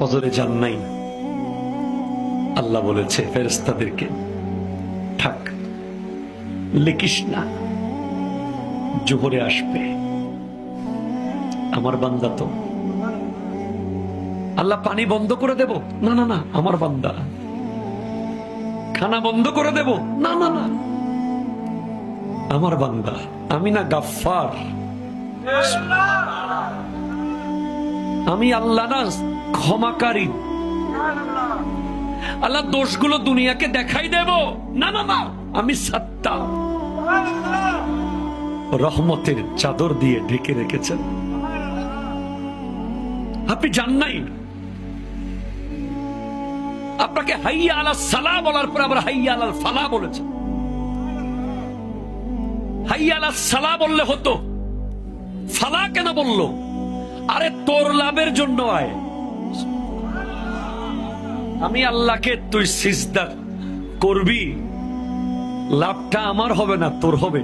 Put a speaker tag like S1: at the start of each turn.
S1: ফজরে যান নাই, আল্লাহ বলেছে ফেরেশতাদেরকে থাক, লিখিস না, জোহরে আসবে। আমার বান্দা তো, আল্লাহ পানি বন্ধ করে দেব, না না না, আমার বান্দা। খানা বন্ধ করে দেব, না না না, আমার বান্দা। আমি না গাফফার, আমি আল্লাহ না ক্ষমাকারী। আল্লাহ দোষগুলো দুনিয়াকে দেখাই দেব, না না না, আমি সাত্তার। রহমতের চাদর দিয়ে ঢেকে রেখেছেন। আপনি জান নাই, আপনাকে হাইয়া আলাস সালাহ বলার পর আবার হাইয়া আলাল ফালাহ বলেছেন। হাইয়া আলাস সালাহ বললে হতো, ফালাহ কেন বললো? আরে তোর লাভের জন্য আয়। আমি আল্লাহকে তুই সিজদা করবি, লাভটা আমার হবে না, তোর হবে।